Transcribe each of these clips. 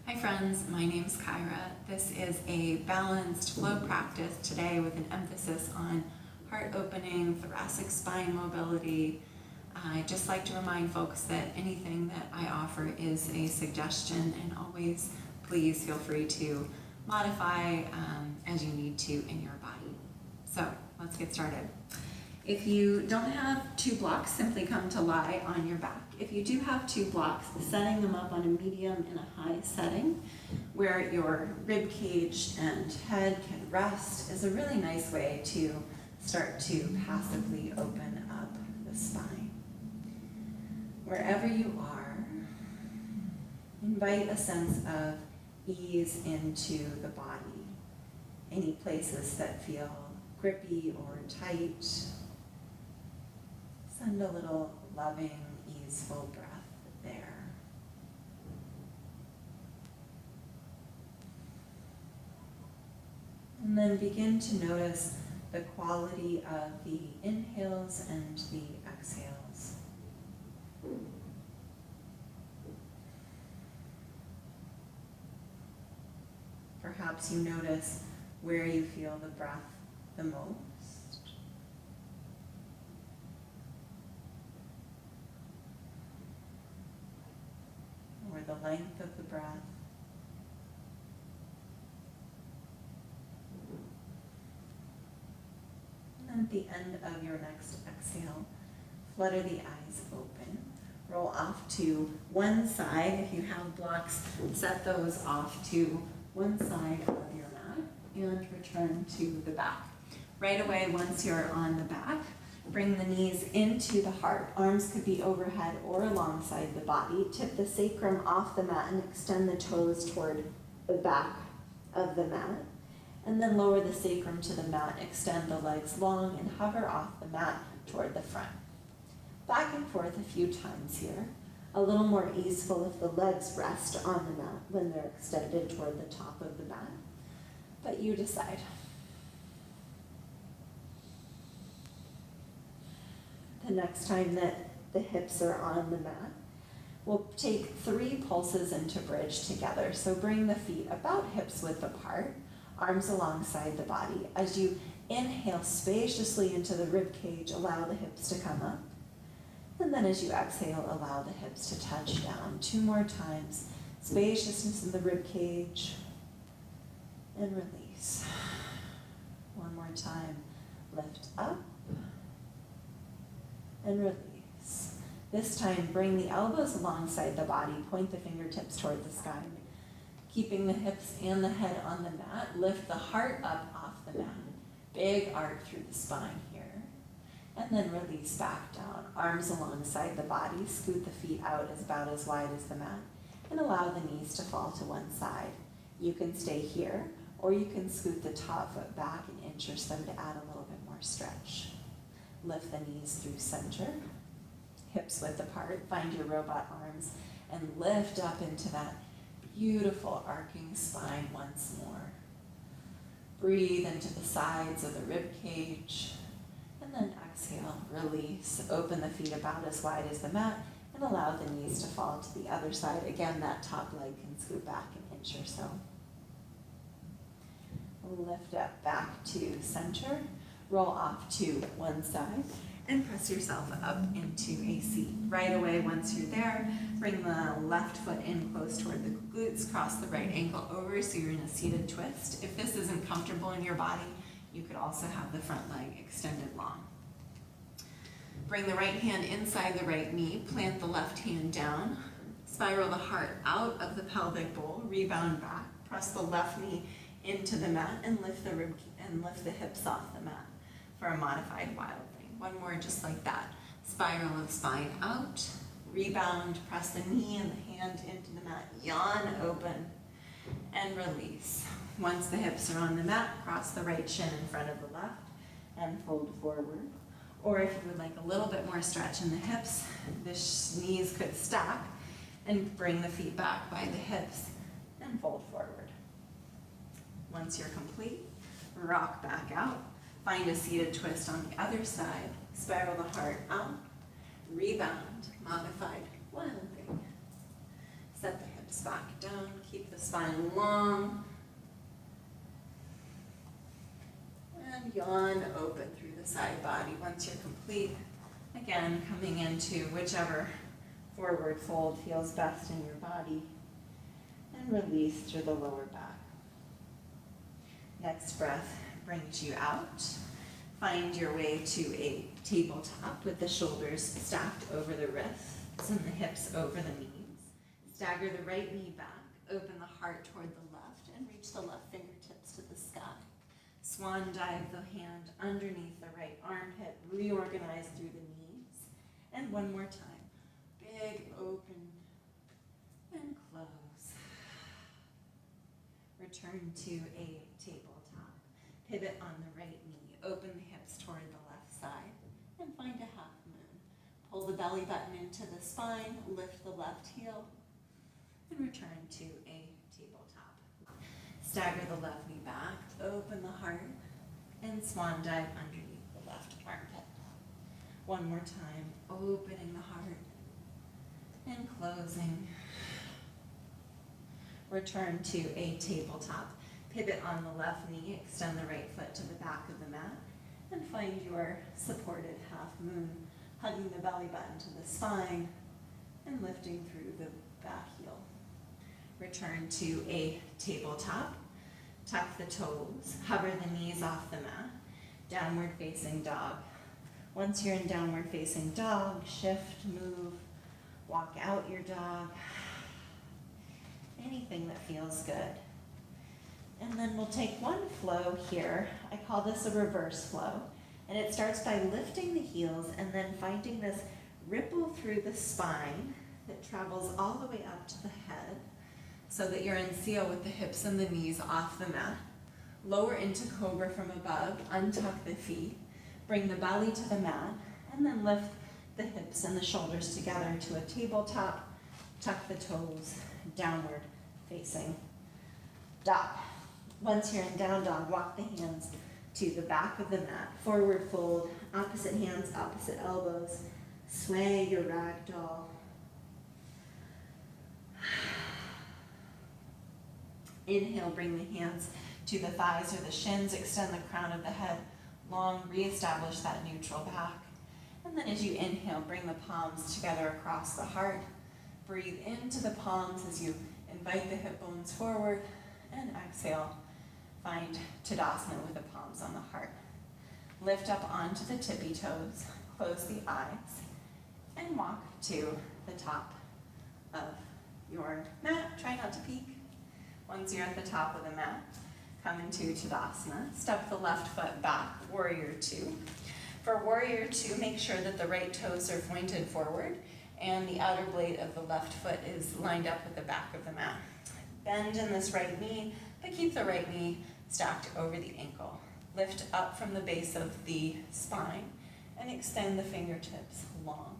Hi friends, my name's Kyra. This is a balanced flow practice today with an emphasis on heart opening, thoracic spine mobility. I just like to remind folks that anything that I offer is a suggestion, and always please feel free to modify as you need to in your body. So let's get started. If you don't have two blocks, simply come to lie on your back. If you do have two blocks, setting them up on a medium and a high setting where your rib cage and head can rest is a really nice way to start to passively open up the spine. Wherever you are, invite a sense of ease into the body. Any places that feel grippy or tight, send a little loving, easeful breath there. And then begin to notice the quality of the inhales and the exhales. Perhaps you notice where you feel the breath the most. Or the length of the breath. And then at the end of your next exhale, flutter the eyes open. Roll off to one side. If you have blocks, set those off to one side of your mat and return to the back. Right away, once you're on the back, bring the knees into the heart. Arms could be overhead or alongside the body. Tip the sacrum off the mat and extend the toes toward the back of the mat. And then lower the sacrum to the mat, extend the legs long, and hover off the mat toward the front. Back and forth a few times here. A little more easeful if the legs rest on the mat when they're extended toward the top of the mat. But you decide. The next time that the hips are on the mat, we'll take 3 pulses into bridge together. So bring the feet about hips width apart, arms alongside the body. As you inhale spaciously into the rib cage, allow the hips to come up. And then as you exhale, allow the hips to touch down. 2 more times. Spaciousness in the rib cage. And release. 1 more time. Lift up. And release. This time, bring the elbows alongside the body, point the fingertips toward the sky. Keeping the hips and the head on the mat, lift the heart up off the mat. Big arc through the spine here. And then release back down. Arms alongside the body, scoot the feet out about as wide as the mat, and allow the knees to fall to one side. You can stay here, or you can scoot the top foot back an inch or so to add a little bit more stretch. Lift the knees through center, hips width apart, find your robot arms, and lift up into that beautiful arcing spine once more. Breathe into the sides of the rib cage, and then exhale, release, open the feet about as wide as the mat, and allow the knees to fall to the other side. Again, that top leg can scoot back an inch or so. Lift up back to center. Roll off to one side and press yourself up into a seat. Right away, once you're there, bring the left foot in close toward the glutes, cross the right ankle over so you're in a seated twist. If this isn't comfortable in your body, you could also have the front leg extended long. Bring the right hand inside the right knee, plant the left hand down, spiral the heart out of the pelvic bowl, rebound back, press the left knee into the mat and lift the hips off the mat for a modified wild thing. One more just like that. Spiral the spine out, rebound, press the knee and the hand into the mat, yawn open, and release. Once the hips are on the mat, cross the right shin in front of the left and fold forward. Or if you would like a little bit more stretch in the hips, the knees could stack and bring the feet back by the hips and fold forward. Once you're complete, rock back out. Find a seated twist on the other side. Spiral the heart out. Rebound. Modified wild thing. Set the hips hips back down, keep the spine long. And yawn open through the side body. Once you're complete, again, coming into whichever forward fold feels best in your body. And release through the lower back. Next breath brings you out. Find your way to a tabletop with the shoulders stacked over the wrists and the hips over the knees. Stagger the right knee back, open the heart toward the left, and reach the left fingertips to the sky. Swan dive the hand underneath the right armpit, reorganize through the knees. And one more time. Big open and close. Return to a tabletop. Pivot on the right knee. Open the hips toward the left side. And find a half moon. Pull the belly button into the spine. Lift the left heel. And return to a tabletop. Stagger the left knee back. Open the heart. And swan dive underneath the left armpit. One more time. Opening the heart. And closing. Return to a tabletop. Pivot on the left knee, extend the right foot to the back of the mat, and find your supported half moon, hugging the belly button to the spine, and lifting through the back heel. Return to a tabletop. Tuck the toes, hover the knees off the mat, downward facing dog. Once you're in downward facing dog, shift, move, walk out your dog, anything that feels good. And then we'll take one flow here. I call this a reverse flow. And it starts by lifting the heels and then finding this ripple through the spine that travels all the way up to the head so that you're in seal with the hips and the knees off the mat. Lower into cobra from above, untuck the feet, bring the belly to the mat, and then lift the hips and the shoulders together to a tabletop. Tuck the toes, downward facing dog. Once you're in down dog, walk the hands to the back of the mat. Forward fold, opposite hands, opposite elbows. Sway your ragdoll. Inhale, bring the hands to the thighs or the shins. Extend the crown of the head long. Reestablish that neutral back. And then as you inhale, bring the palms together across the heart. Breathe into the palms as you invite the hip bones forward. And exhale, find Tadasana with the palms on the heart. Lift up onto the tippy toes. Close the eyes. And walk to the top of your mat. Try not to peek. Once you're at the top of the mat, come into Tadasana. Step the left foot back, Warrior Two. For Warrior Two, make sure that the right toes are pointed forward and the outer blade of the left foot is lined up with the back of the mat. Bend in this right knee, but keep the right knee stacked over the ankle. Lift up from the base of the spine and extend the fingertips long.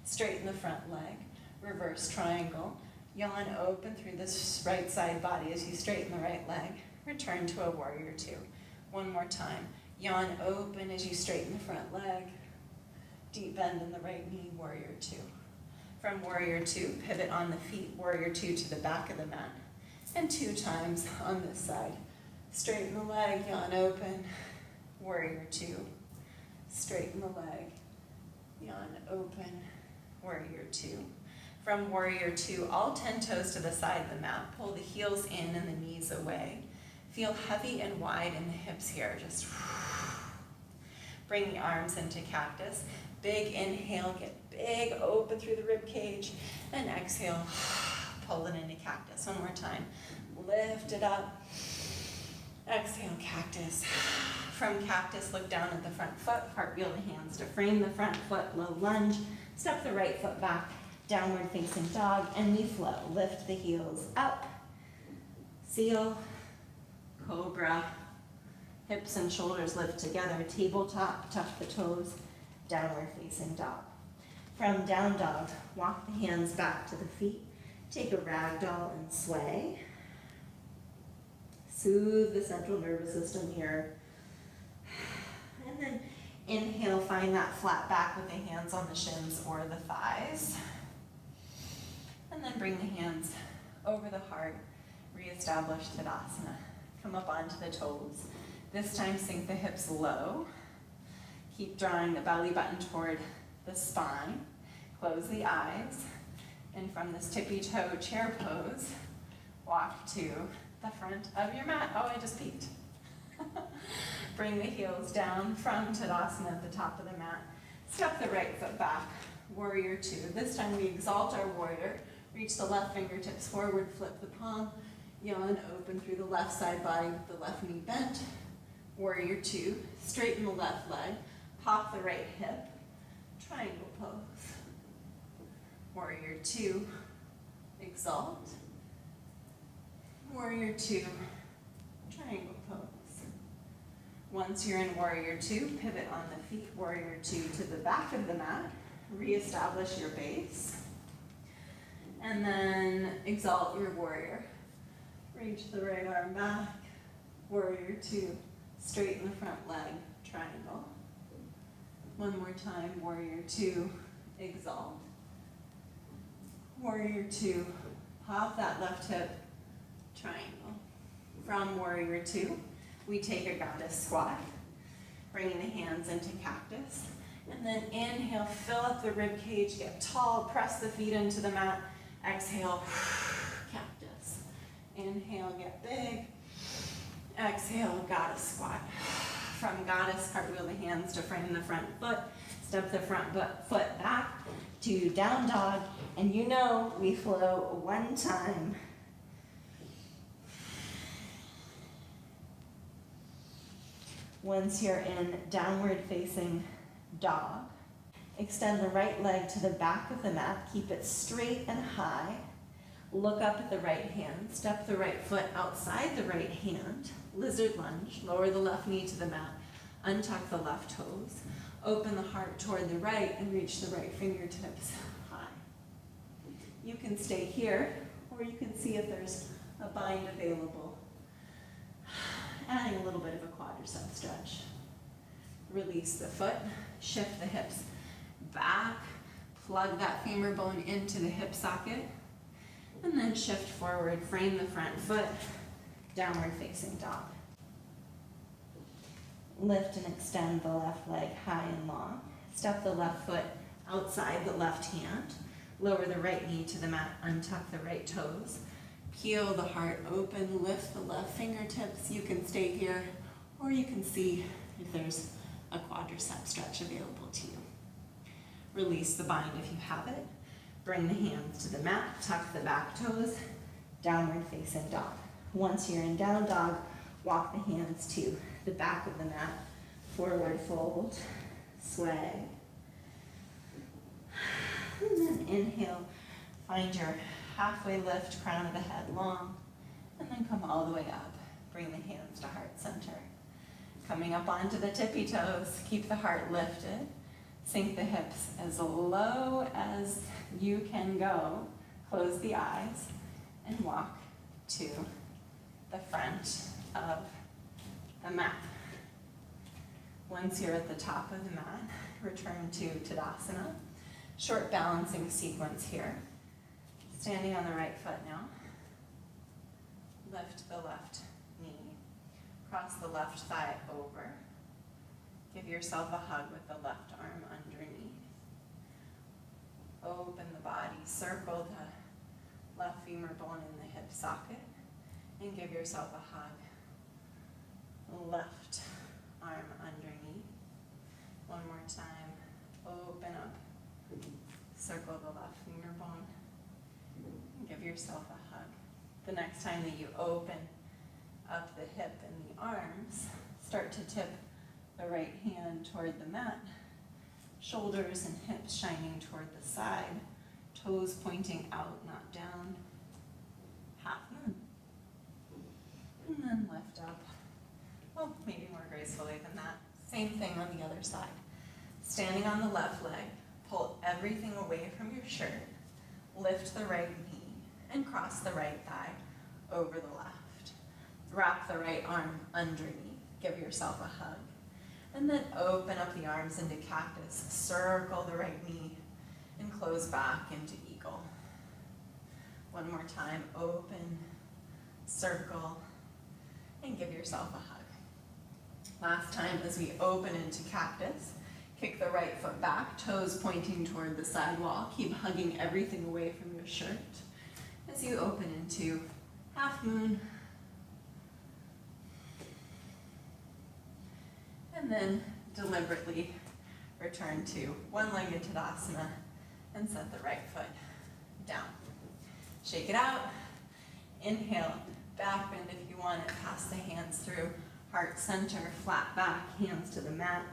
Straighten the front leg, reverse triangle. Yawn open through this right side body as you straighten the right leg. Return to a Warrior Two. One more time. Yawn open as you straighten the front leg. Deep bend in the right knee, Warrior Two. From Warrior Two, pivot on the feet, Warrior Two to the back of the mat. And 2 times on this side. Straighten the leg, yawn open, Warrior Two. Straighten the leg, yawn open, Warrior Two. From Warrior Two, all 10 toes to the side of the mat. Pull the heels in and the knees away. Feel heavy and wide in the hips here. Just bring the arms into cactus. Big inhale, get big open through the rib cage. And exhale, pull it into cactus. One more time. Lift it up. Exhale, cactus. From cactus, look down at the front foot. Cartwheel the hands to frame the front foot. Low lunge. Step the right foot back. Downward facing dog, and we flow. Lift the heels up. Seal. Cobra. Hips and shoulders lift together. Tabletop. Tuck the toes. Downward facing dog. From down dog, walk the hands back to the feet. Take a ragdoll and sway. Soothe the central nervous system here. And then inhale, find that flat back with the hands on the shins or the thighs. And then bring the hands over the heart, reestablish Tadasana. Come up onto the toes. This time sink the hips low. Keep drawing the belly button toward the spine. Close the eyes. And from this tippy toe chair pose, walk to the front of your mat. Oh, I just peeked. Bring the heels down from Tadasana at the top of the mat. Step the right foot back, warrior two. This time we exalt our warrior. Reach the left fingertips forward, flip the palm, yawn open through the left side body with the left knee bent. Warrior two, straighten the left leg, pop the right hip, triangle pose. Warrior two, exalt. Warrior two, triangle pose. Once you're in warrior two, pivot on the feet, warrior two to the back of the mat, reestablish your base. And then exalt your warrior. Reach the right arm back, warrior two, straighten the front leg, triangle. One more time, warrior two, exalt. Warrior two, pop that left hip, triangle. From warrior two, we take a goddess squat, bringing the hands into cactus. And then inhale, fill up the rib cage, get tall, press the feet into the mat. Exhale, cactus. Inhale, get big. Exhale, goddess squat. From goddess, cartwheel the hands to frame the front foot. Step the front foot back to down dog. And you know we flow one time. Once you're in downward facing dog, extend the right leg to the back of the mat. Keep it straight and high. Look up at the right hand. Step the right foot outside the right hand. Lizard lunge. Lower the left knee to the mat. Untuck the left toes. Open the heart toward the right and reach the right fingertips high. You can stay here, or you can see if there's a bind available. Adding a little bit of a quadricep stretch. Release the foot, shift the hips back, plug that femur bone into the hip socket, and then shift forward, frame the front foot, downward facing dog. Lift and extend the left leg high and long. Step the left foot outside the left hand. Lower the right knee to the mat, untuck the right toes. Peel the heart open, lift the left fingertips. You can stay here, or you can see if there's a quadricep stretch available to you. Release the bind if you have it. Bring the hands to the mat, tuck the back toes, downward facing dog. Once you're in down dog, walk the hands to the back of the mat, forward fold, sway. And then inhale, find your halfway lift, crown of the head long, and then come all the way up. Bring the hands to heart center. Coming up onto the tippy toes, keep the heart lifted. Sink the hips as low as you can go. Close the eyes and walk to the front of the mat. Once you're at the top of the mat, return to Tadasana. Short balancing sequence here. Standing on the right foot now. Lift the left knee. Cross the left thigh over. Give yourself a hug with the left arm underneath. Open the body. Circle the left femur bone in the hip socket. And give yourself a hug. Left arm underneath. One more time. Open up. Circle the left femur bone. Give yourself a hug. The next time that you open up the hip and the arms, start to tip the right hand toward the mat. Shoulders and hips shining toward the side. Toes pointing out, not down. Half moon. And then lift up. Well, maybe more gracefully than that. Same thing on the other side. Standing on the left leg, pull everything away from your shirt. Lift the right knee and cross the right thigh over the left. Wrap the right arm underneath. Give yourself a hug. And then open up the arms into cactus. Circle the right knee and close back into eagle. One more time, open, circle, and give yourself a hug. Last time, as we open into cactus, kick the right foot back, toes pointing toward the side wall. Keep hugging everything away from your shirt. As you open into half moon, and then deliberately return to one-legged Tadasana and set the right foot down. Shake it out. Inhale, back bend if you want it, pass the hands through, heart center, flat back, hands to the mat,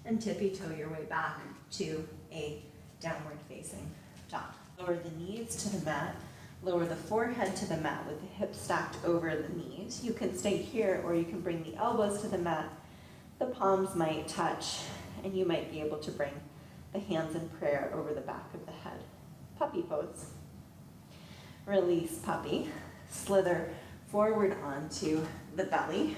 and tippy toe your way back to a downward facing dog. Lower the knees to the mat, lower the forehead to the mat with the hips stacked over the knees. You can stay here or you can bring the elbows to the mat. The palms might touch and you might be able to bring the hands in prayer over the back of the head. Puppy pose. Release puppy. Slither forward onto the belly.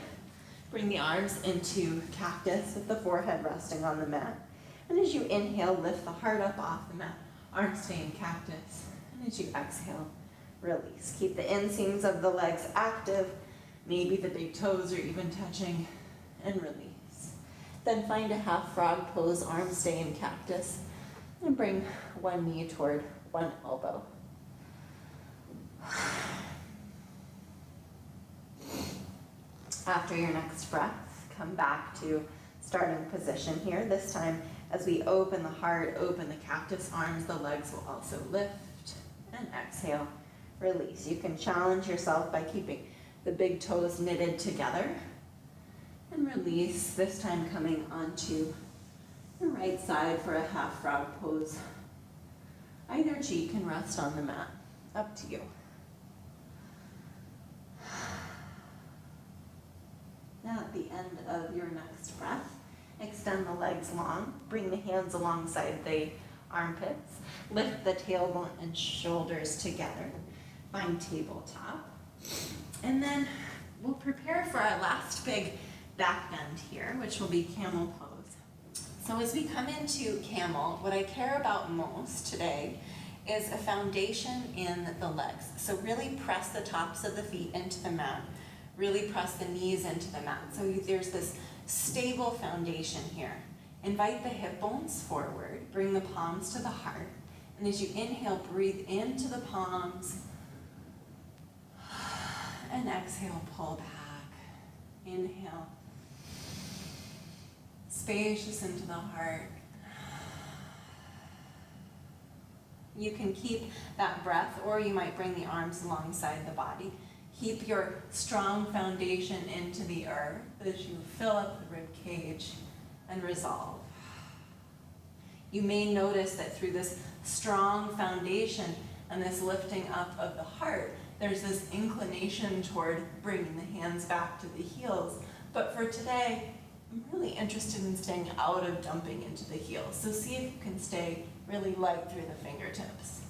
Bring the arms into cactus with the forehead resting on the mat. And as you inhale, lift the heart up off the mat. Arms stay in cactus. And as you exhale, release. Keep the inseams of the legs active. Maybe the big toes are even touching. And release. Then find a half frog pose, arms stay in cactus. And bring one knee toward one elbow. After your next breath, come back to starting position here. This time, as we open the heart, open the cactus arms, the legs will also lift. And exhale, release. You can challenge yourself by keeping the big toes knitted together. And release, this time coming onto the right side for a half frog pose. Either cheek can rest on the mat, up to you. Now at the end of your next breath, extend the legs long, bring the hands alongside the armpits, lift the tailbone and shoulders together, find tabletop, and then we'll prepare for our last big back bend here, which will be camel pose. So as we come into camel, what I care about most today is a foundation in the legs. So really press the tops of the feet into the mat. Really press the knees into the mat. So there's this stable foundation here. Invite the hip bones forward. Bring the palms to the heart. And as you inhale, breathe into the palms. And exhale, pull back. Inhale. Spacious into the heart. You can keep that breath, or you might bring the arms alongside the body. Keep your strong foundation into the earth as you fill up the rib cage and resolve. You may notice that through this strong foundation and this lifting up of the heart, there's this inclination toward bringing the hands back to the heels. But for today, I'm really interested in staying out of dumping into the heels. So see if you can stay really light through the fingertips.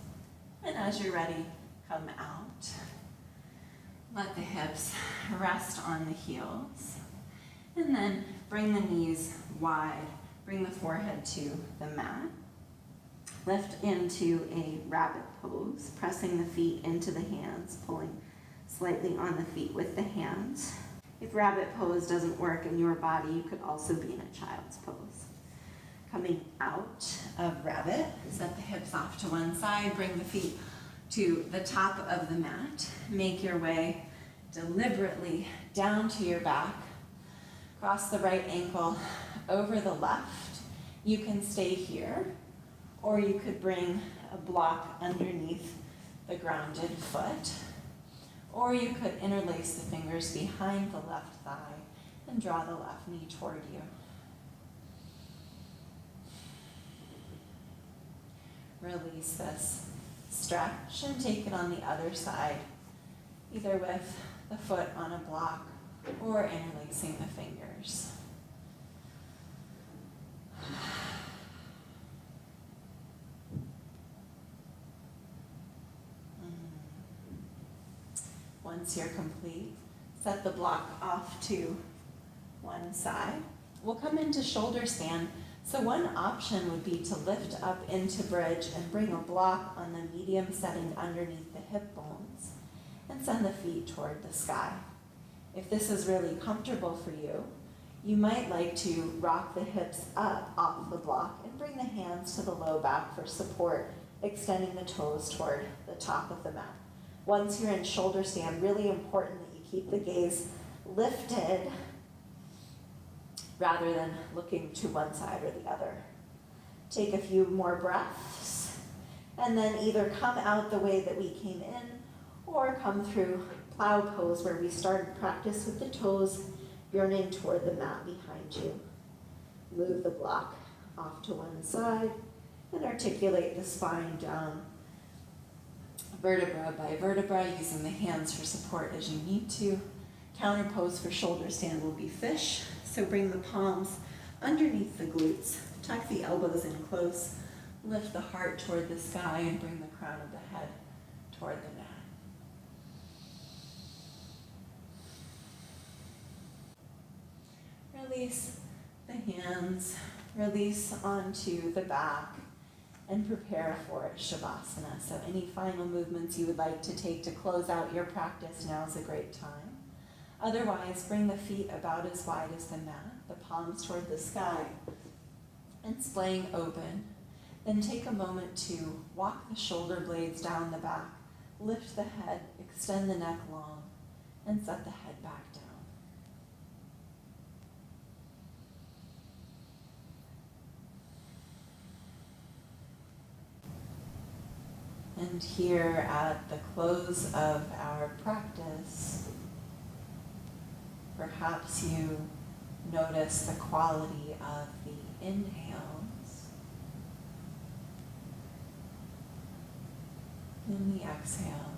And as you're ready, come out. Let the hips rest on the heels. And then bring the knees wide. Bring the forehead to the mat. Lift into a rabbit pose, pressing the feet into the hands, pulling slightly on the feet with the hands. If rabbit pose doesn't work in your body, you could also be in a child's pose. Coming out of rabbit, set the hips off to one side, bring the feet to the top of the mat. Make your way deliberately down to your back. Cross the right ankle over the left. You can stay here, or you could bring a block underneath the grounded foot. Or you could interlace the fingers behind the left thigh and draw the left knee toward you. Release this. Stretch and take it on the other side, either with the foot on a block or interlacing the fingers. Once you're complete, set the block off to one side. We'll come into shoulder stand, So one option would be to lift up into bridge and bring a block on the medium setting underneath the hip bones and send the feet toward the sky. If this is really comfortable for you, you might like to rock the hips up off the block and bring the hands to the low back for support, extending the toes toward the top of the mat. Once you're in shoulder stand, really important that you keep the gaze lifted rather than looking to one side or the other. Take a few more breaths, and then either come out the way that we came in or come through plow pose, where we started practice with the toes yearning toward the mat behind you. Move the block off to one side and articulate the spine down vertebra by vertebra, using the hands for support as you need to. Counter pose for shoulder stand will be fish. So bring the palms underneath the glutes, tuck the elbows in close, lift the heart toward the sky, and bring the crown of the head toward the mat. Release the hands, release onto the back, and prepare for Shavasana. So any final movements you would like to take to close out your practice, now is a great time. Otherwise, bring the feet about as wide as the mat, the palms toward the sky, and splaying open. Then take a moment to walk the shoulder blades down the back, lift the head, extend the neck long, and set the head back down. And here at the close of our practice, perhaps you notice the quality of the inhales and the exhales.